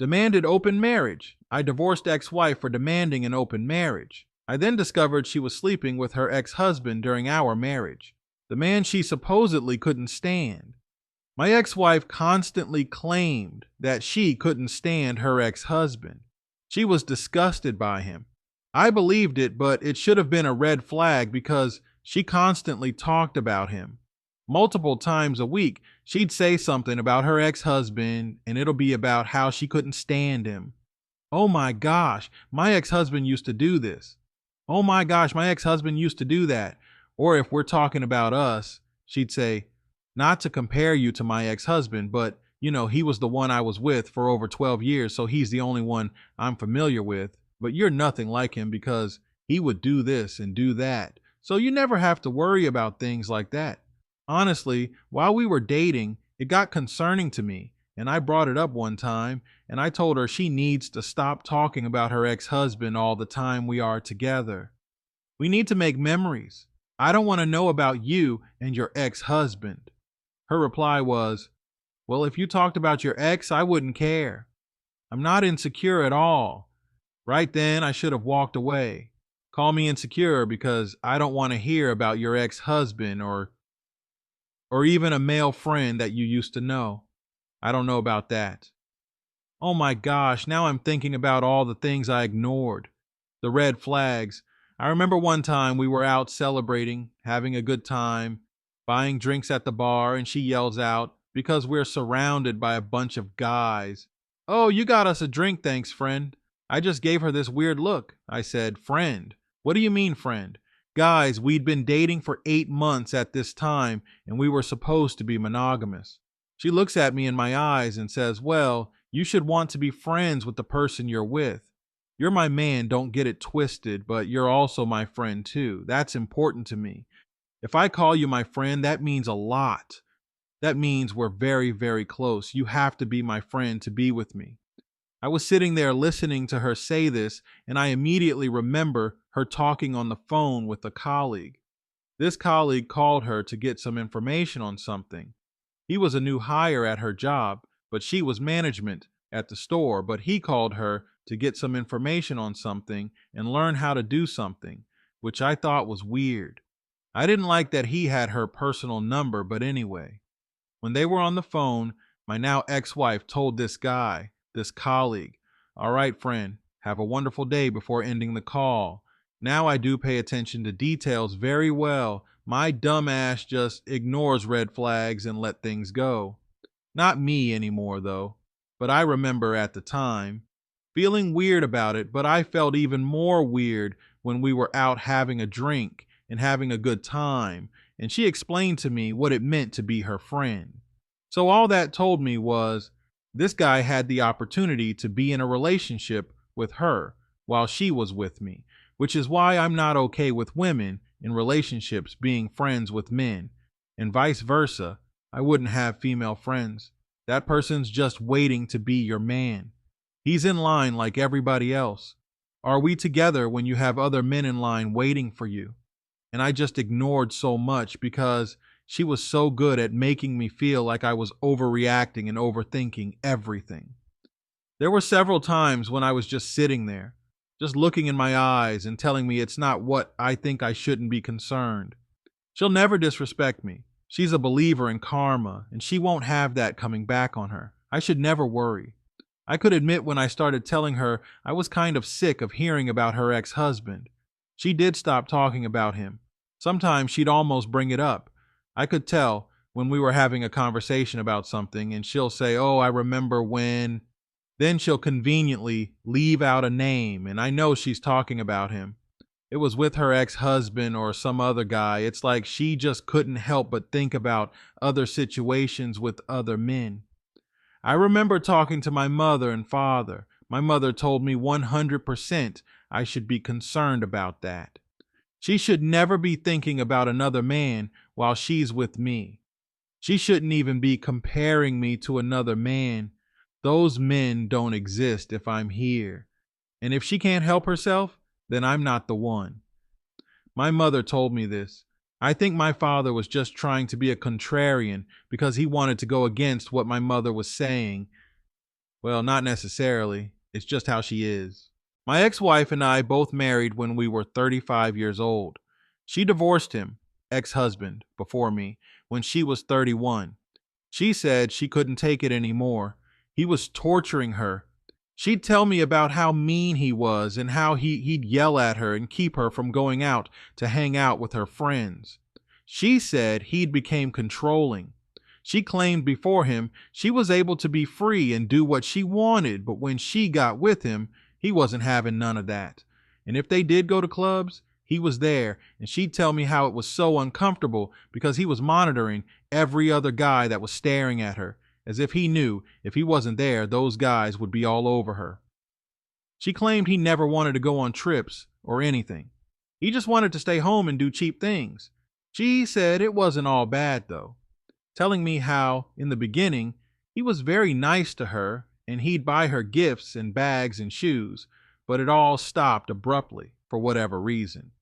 Demanded open marriage. I divorced ex-wife for demanding an open marriage. I then discovered she was sleeping with her ex-husband during our marriage, the man she supposedly couldn't stand. My ex-wife constantly claimed that she couldn't stand her ex-husband. She was disgusted by him. I believed it, but it should have been a red flag because she constantly talked about him. Multiple times a week, she'd say something about her ex-husband, and it'll be about how she couldn't stand him. Oh my gosh, my ex-husband used to do this. Oh my gosh, my ex-husband used to do that. Or if we're talking about us, she'd say, not to compare you to my ex-husband, but he was the one I was with for over 12 years, so he's the only one I'm familiar with. But you're nothing like him because he would do this and do that. So you never have to worry about things like that. Honestly, while we were dating, it got concerning to me, and I brought it up one time, and I told her she needs to stop talking about her ex-husband all the time we are together. We need to make memories. I don't want to know about you and your ex-husband. Her reply was, well, if you talked about your ex, I wouldn't care. I'm not insecure at all. Right then, I should have walked away. Call me insecure because I don't want to hear about your ex-husband or even a male friend that you used to know. I don't know about that. Oh my gosh, now I'm thinking about all the things I ignored. The red flags. I remember one time we were out celebrating, having a good time, buying drinks at the bar, and she yells out, because we're surrounded by a bunch of guys, "Oh, you got us a drink, thanks, friend." I just gave her this weird look. I said, "Friend? What do you mean, friend?" Guys, we'd been dating for 8 months at this time, and we were supposed to be monogamous. She looks at me in my eyes and says, well, you should want to be friends with the person you're with. You're my man, don't get it twisted, but you're also my friend too. That's important to me. If I call you my friend, that means a lot. That means we're very, very close. You have to be my friend to be with me. I was sitting there listening to her say this, and I immediately remember her talking on the phone with a colleague. This colleague called her to get some information on something. He was a new hire at her job, but she was management at the store, but he called her to get some information on something and learn how to do something, which I thought was weird. I didn't like that he had her personal number, but anyway. When they were on the phone, my now ex-wife told this guy, this colleague, "All right, friend, have a wonderful day," before ending the call. Now I do pay attention to details very well. My dumb ass just ignores red flags and let things go. Not me anymore, though. But I remember at the time feeling weird about it, but I felt even more weird when we were out having a drink and having a good time, and she explained to me what it meant to be her friend. So all that told me was this guy had the opportunity to be in a relationship with her while she was with me, which is why I'm not okay with women in relationships being friends with men, and vice versa. I wouldn't have female friends. That person's just waiting to be your man. He's in line like everybody else. Are we together when you have other men in line waiting for you? And I just ignored so much because she was so good at making me feel like I was overreacting and overthinking everything. There were several times when I was just sitting there, just looking in my eyes and telling me it's not what I think I shouldn't be concerned. She'll never disrespect me. She's a believer in karma, and she won't have that coming back on her. I should never worry. I could admit when I started telling her I was kind of sick of hearing about her ex-husband. She did stop talking about him. Sometimes she'd almost bring it up. I could tell when we were having a conversation about something, and she'll say, "Oh, I remember when." Then she'll conveniently leave out a name, and I know she's talking about him. It was with her ex-husband or some other guy. It's like she just couldn't help but think about other situations with other men. I remember talking to my mother and father. My mother told me 100% I should be concerned about that. She should never be thinking about another man while she's with me. She shouldn't even be comparing me to another man. Those men don't exist if I'm here. And if she can't help herself, then I'm not the one. My mother told me this. I think my father was just trying to be a contrarian because he wanted to go against what my mother was saying. Well, not necessarily. It's just how she is. My ex wife and I both married when we were 35 years old. She divorced him, ex husband, before me, when she was 31. She said she couldn't take it anymore. He was torturing her. She'd tell me about how mean he was and how he'd yell at her and keep her from going out to hang out with her friends. She said he'd became controlling. She claimed before him she was able to be free and do what she wanted, but when she got with him, he wasn't having none of that. And if they did go to clubs, he was there, and she'd tell me how it was so uncomfortable because he was monitoring every other guy that was staring at her, as if he knew if he wasn't there, those guys would be all over her. She claimed he never wanted to go on trips or anything. He just wanted to stay home and do cheap things. She said it wasn't all bad, though, telling me how, in the beginning, he was very nice to her and he'd buy her gifts and bags and shoes, but it all stopped abruptly for whatever reason.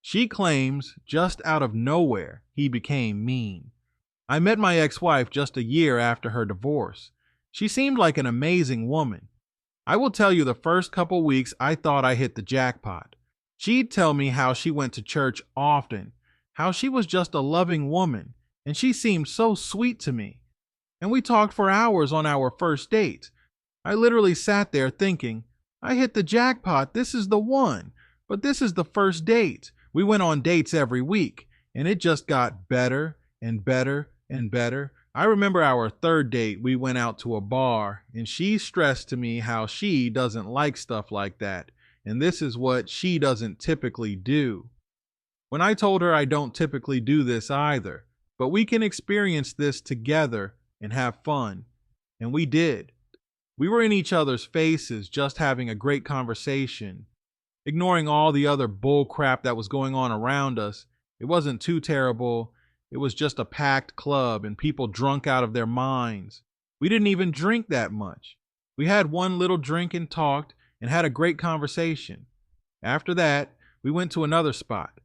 She claims just out of nowhere he became mean. I met my ex-wife just a year after her divorce. She seemed like an amazing woman. I will tell you the first couple weeks I thought I hit the jackpot. She'd tell me how she went to church often, how she was just a loving woman, and she seemed so sweet to me. And we talked for hours on our first date. I literally sat there thinking, I hit the jackpot, this is the one. But this is the first date. We went on dates every week, and it just got better and better and better. I remember our third date, we went out to a bar, and she stressed to me how she doesn't like stuff like that, and this is what she doesn't typically do. When I told her I don't typically do this either, but we can experience this together and have fun. And we did. We were in each other's faces, just having a great conversation, ignoring all the other bull crap that was going on around us. It wasn't too terrible. It was just a packed club and people drunk out of their minds. We didn't even drink that much. We had one little drink and talked and had a great conversation. After that, we went to another spot.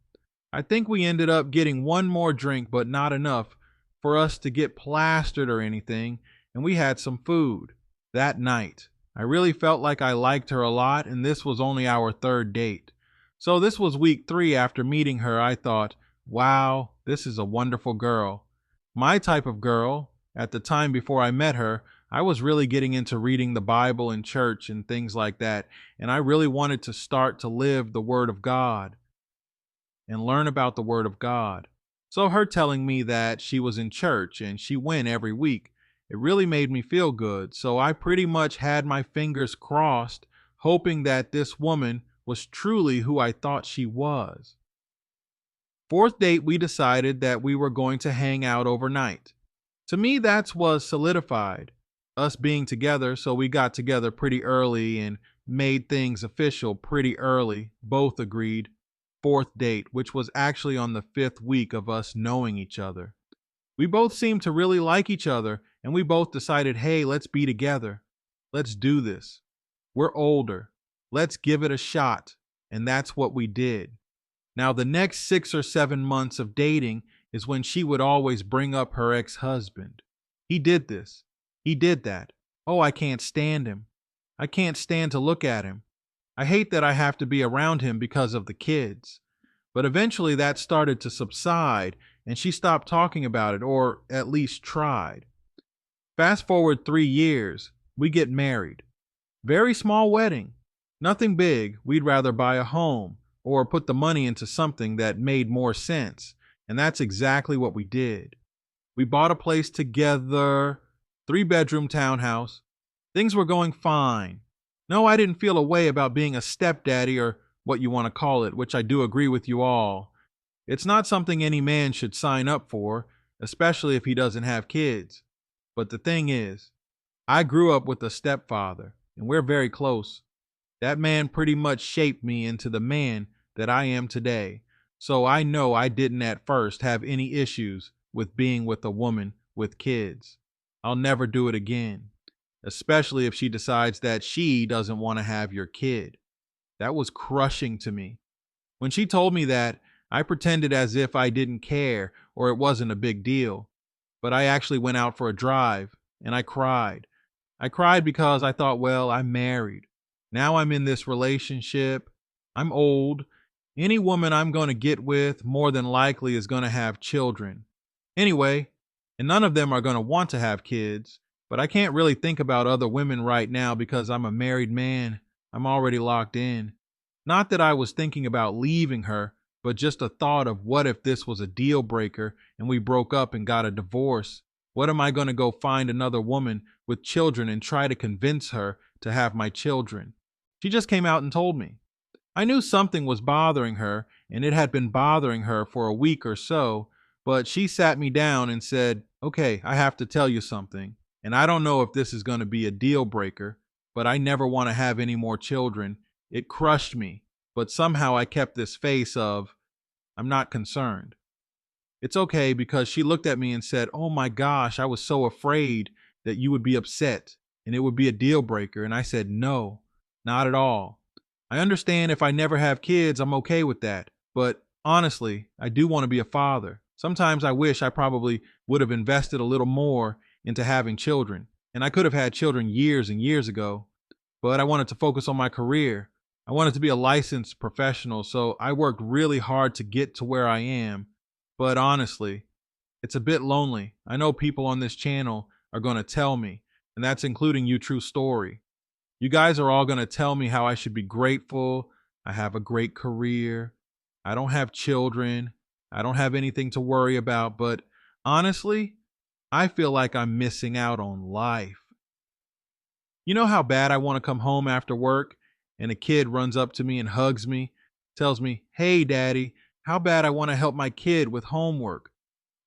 I think we ended up getting one more drink, but not enough for us to get plastered or anything, and we had some food that night. I really felt like I liked her a lot, and this was only our third date. So this was week 3 after meeting her. I thought, wow, this is a wonderful girl. My type of girl. At the time before I met her, I was really getting into reading the Bible in church and things like that, and I really wanted to start to live the Word of God and learn about the Word of God. So her telling me that she was in church and she went every week, it really made me feel good. So I pretty much had my fingers crossed, hoping that this woman was truly who I thought she was. Fourth date, we decided that we were going to hang out overnight. To me, that was solidified, us being together, so we got together pretty early and made things official pretty early, both agreed. Fourth date, which was actually on the 5th week of us knowing each other. We both seemed to really like each other, and we both decided, hey, let's be together. Let's do this. We're older. Let's give it a shot. And that's what we did. Now, the next 6 or 7 months of dating is when she would always bring up her ex-husband. He did this. He did that. Oh, I can't stand him. I can't stand to look at him. I hate that I have to be around him because of the kids. But eventually that started to subside and she stopped talking about it, or at least tried. Fast forward 3 years, we get married. Very small wedding. Nothing big. We'd rather buy a home or put the money into something that made more sense. And that's exactly what we did. We bought a place together, 3-bedroom townhouse. Things were going fine. No, I didn't feel a way about being a stepdaddy or what you want to call it, which I do agree with you all. It's not something any man should sign up for, especially if he doesn't have kids. But the thing is, I grew up with a stepfather, and we're very close. That man pretty much shaped me into the man that I am today. So I know I didn't at first have any issues with being with a woman with kids. I'll never do it again, especially if she decides that she doesn't want to have your kid. That was crushing to me. When she told me that, I pretended as if I didn't care or it wasn't a big deal. But I actually went out for a drive and I cried. I cried because I thought, well, I'm married. Now I'm in this relationship. I'm old. Any woman I'm going to get with more than likely is going to have children. Anyway, and none of them are going to want to have kids, but I can't really think about other women right now because I'm a married man. I'm already locked in. Not that I was thinking about leaving her, but just a thought of what if this was a deal breaker and we broke up and got a divorce? What am I going to go find another woman with children and try to convince her to have my children? She just came out and told me. I knew something was bothering her, and it had been bothering her for a week or so, but she sat me down and said, okay, I have to tell you something, and I don't know if this is going to be a deal breaker, but I never want to have any more children. It crushed me, but somehow I kept this face of, I'm not concerned. It's okay because she looked at me and said, oh my gosh, I was so afraid that you would be upset and it would be a deal breaker. And I said, no, not at all. I understand if I never have kids, I'm okay with that. But honestly, I do want to be a father. Sometimes I wish I probably would have invested a little more into having children. And I could have had children years and years ago, but I wanted to focus on my career. I wanted to be a licensed professional, so I worked really hard to get to where I am. But honestly, it's a bit lonely. I know people on this channel are going to tell me, and that's including you, True Story. You guys are all going to tell me how I should be grateful. I have a great career. I don't have children. I don't have anything to worry about. But honestly, I feel like I'm missing out on life. You know how bad I want to come home after work and a kid runs up to me and hugs me, tells me, hey, daddy, how bad I want to help my kid with homework.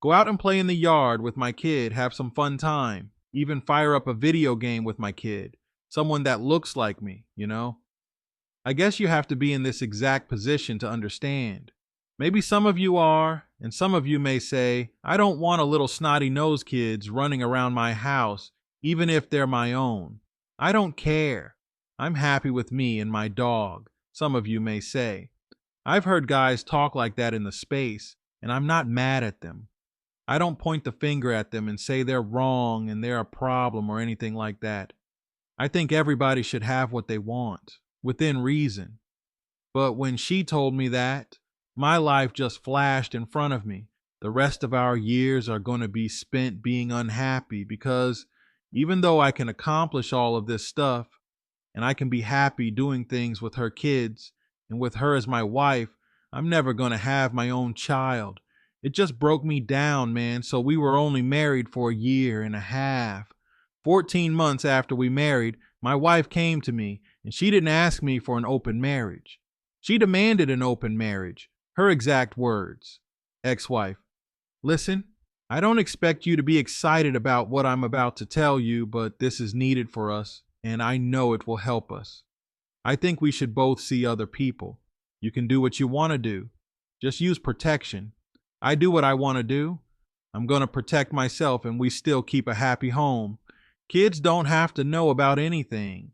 Go out and play in the yard with my kid, have some fun time, even fire up a video game with my kid, someone that looks like me, you know? I guess you have to be in this exact position to understand. Maybe some of you are, and some of you may say, I don't want a little snotty-nosed kids running around my house, even if they're my own. I don't care. I'm happy with me and my dog, some of you may say. I've heard guys talk like that in the space, and I'm not mad at them. I don't point the finger at them and say they're wrong and they're a problem or anything like that. I think everybody should have what they want, within reason. But when she told me that, my life just flashed in front of me. The rest of our years are going to be spent being unhappy because even though I can accomplish all of this stuff and I can be happy doing things with her kids and with her as my wife, I'm never going to have my own child. It just broke me down, man. So we were only married for a year and a half. 14 months after we married, my wife came to me and she didn't ask me for an open marriage. She demanded an open marriage. Her exact words. Ex-wife, listen, I don't expect you to be excited about what I'm about to tell you, but this is needed for us, and I know it will help us. I think we should both see other people. You can do what you want to do. Just use protection. I do what I want to do. I'm going to protect myself, and we still keep a happy home. Kids don't have to know about anything.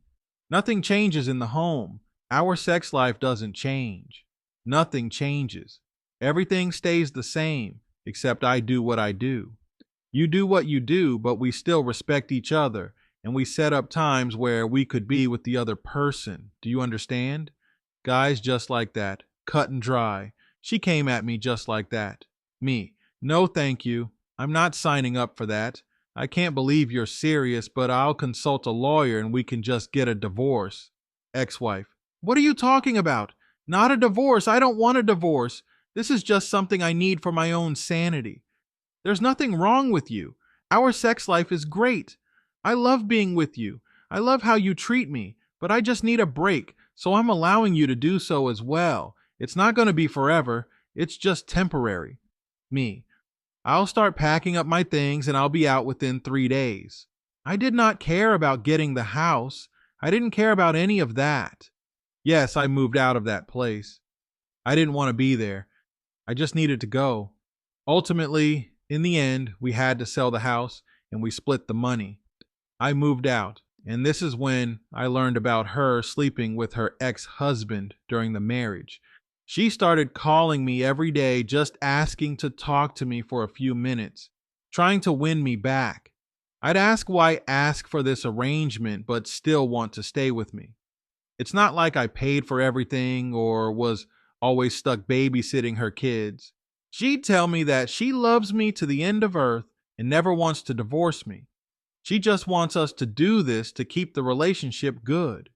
Nothing changes in the home. Our sex life doesn't change. Nothing changes. Everything stays the same, except I do what I do. You do what you do, but we still respect each other, and we set up times where we could be with the other person. Do you understand? Guys, just like that. Cut and dry. She came at me just like that. Me. No, thank you. I'm not signing up for that. I can't believe you're serious, but I'll consult a lawyer and we can just get a divorce. Ex-wife. What are you talking about? Not a divorce. I don't want a divorce. This is just something I need for my own sanity. There's nothing wrong with you. Our sex life is great. I love being with you. I love how you treat me, but I just need a break, so I'm allowing you to do so as well. It's not going to be forever. It's just temporary. Me. I'll start packing up my things and I'll be out within 3 days. I did not care about getting the house. I didn't care about any of that. Yes, I moved out of that place. I didn't want to be there. I just needed to go. Ultimately, in the end, we had to sell the house and we split the money. I moved out, and this is when I learned about her sleeping with her ex-husband during the marriage. She started calling me every day, just asking to talk to me for a few minutes, trying to win me back. I'd ask why ask for this arrangement but still want to stay with me. It's not like I paid for everything or was always stuck babysitting her kids. She'd tell me that she loves me to the end of earth and never wants to divorce me. She just wants us to do this to keep the relationship good.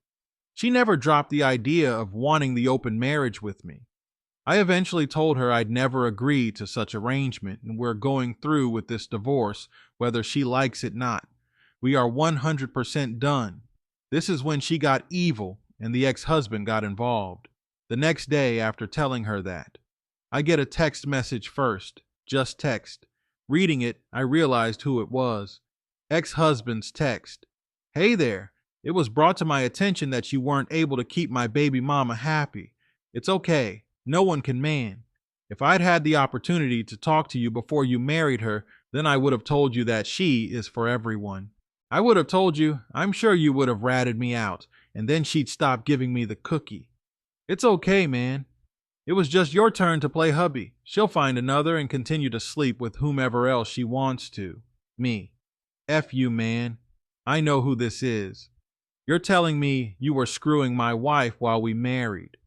She never dropped the idea of wanting the open marriage with me. I eventually told her I'd never agree to such arrangement and we're going through with this divorce whether she likes it or not. We are 100% done. This is when she got evil and the ex-husband got involved. The next day after telling her that, I get a text message first, just text. Reading it, I realized who it was. Ex-husband's text. Hey there. It was brought to my attention that you weren't able to keep my baby mama happy. It's okay. No one can man. If I'd had the opportunity to talk to you before you married her, then I would have told you that she is for everyone. I would have told you, I'm sure you would have ratted me out, and then she'd stop giving me the cookie. It's okay, man. It was just your turn to play hubby. She'll find another and continue to sleep with whomever else she wants to. Me. F you, man. I know who this is. You're telling me you were screwing my wife while we married.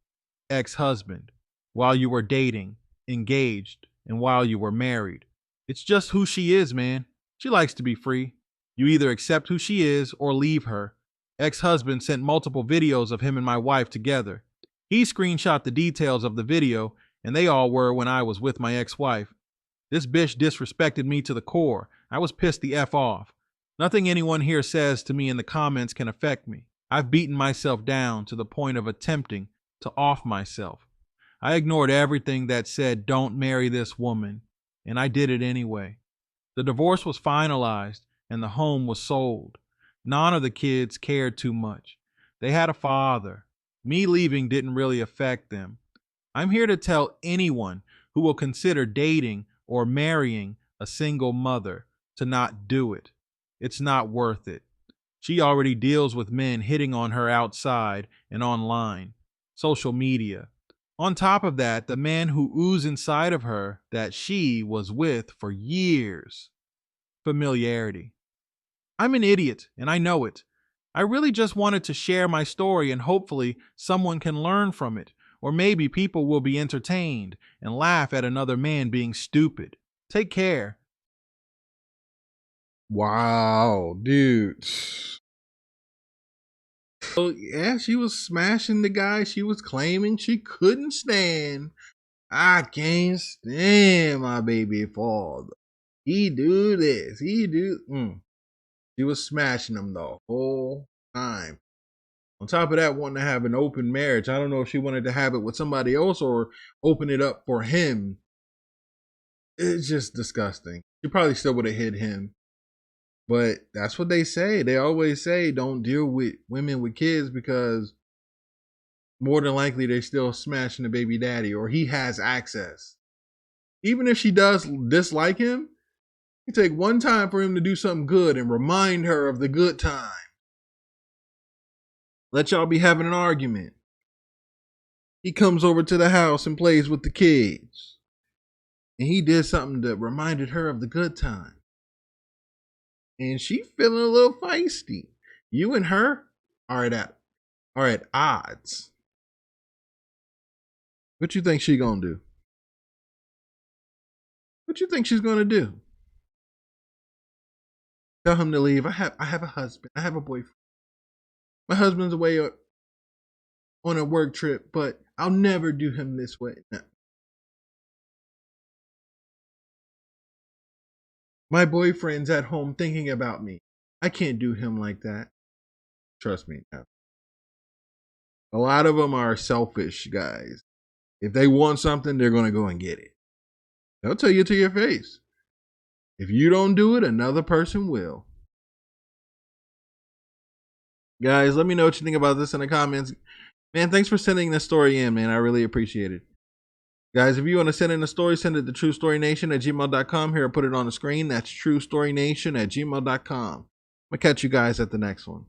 Ex-husband. While you were dating, engaged, and while you were married. It's just who she is, man. She likes to be free. You either accept who she is or leave her. Ex-husband sent multiple videos of him and my wife together. He screenshot the details of the video, and they all were when I was with my ex-wife. This bitch disrespected me to the core. I was pissed the F off. Nothing anyone here says to me in the comments can affect me. I've beaten myself down to the point of attempting to off myself. I ignored everything that said don't marry this woman, and I did it anyway. The divorce was finalized, and the home was sold. None of the kids cared too much. They had a father. Me leaving didn't really affect them. I'm here to tell anyone who will consider dating or marrying a single mother to not do it. It's not worth it. She already deals with men hitting on her outside and online, social media. On top of that, the man who oozed inside of her that she was with for years. Familiarity. I'm an idiot, and I know it. I really just wanted to share my story and hopefully someone can learn from it, or maybe people will be entertained and laugh at another man being stupid. Take care. Wow, dude. So yeah, she was smashing the guy she was claiming she couldn't stand. I can't stand my baby father. He do this. He do. She was smashing him the whole time. On top of that, wanting to have an open marriage. I don't know if she wanted to have it with somebody else or open it up for him. It's just disgusting. She probably still would have hit him. But that's what they say. They always say don't deal with women with kids because more than likely they're still smashing the baby daddy or he has access. Even if she does dislike him, you take one time for him to do something good and remind her of the good time. Let y'all be having an argument. He comes over to the house and plays with the kids. And he did something that reminded her of the good time. And she feeling a little feisty. You and her are at odds. What you think she gonna do? What you think she's gonna do? Tell him to leave. I have a husband. I have a boyfriend. My husband's away on a work trip, but I'll never do him this way. No. My boyfriend's at home thinking about me. I can't do him like that. Trust me. No. A lot of them are selfish guys. If they want something, they're going to go and get it. They'll tell you to your face. If you don't do it, another person will. Guys, let me know what you think about this in the comments. Man, thanks for sending this story in, man. I really appreciate it. Guys, if you want to send in a story, send it to truestorynation@gmail.com. Here, I'll put it on the screen. That's truestorynation@gmail.com. I'm going to catch you guys at the next one.